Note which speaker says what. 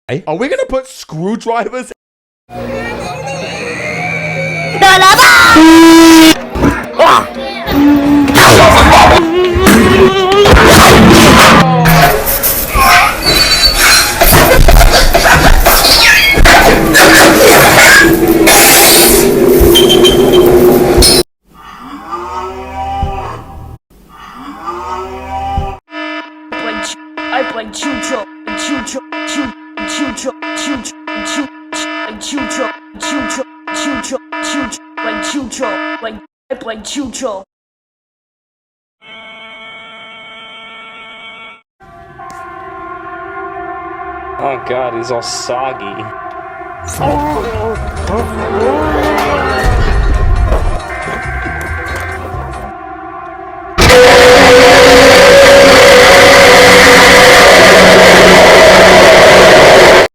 Speaker 1: Are we gonna put screwdrivers?
Speaker 2: I play Chucho, Chucho, Chucho, Chucho, Chucho, Chucho, Chucho, Chucho, Chucho, like Chucho, like I play Chucho.
Speaker 3: Oh god, he's all soggy.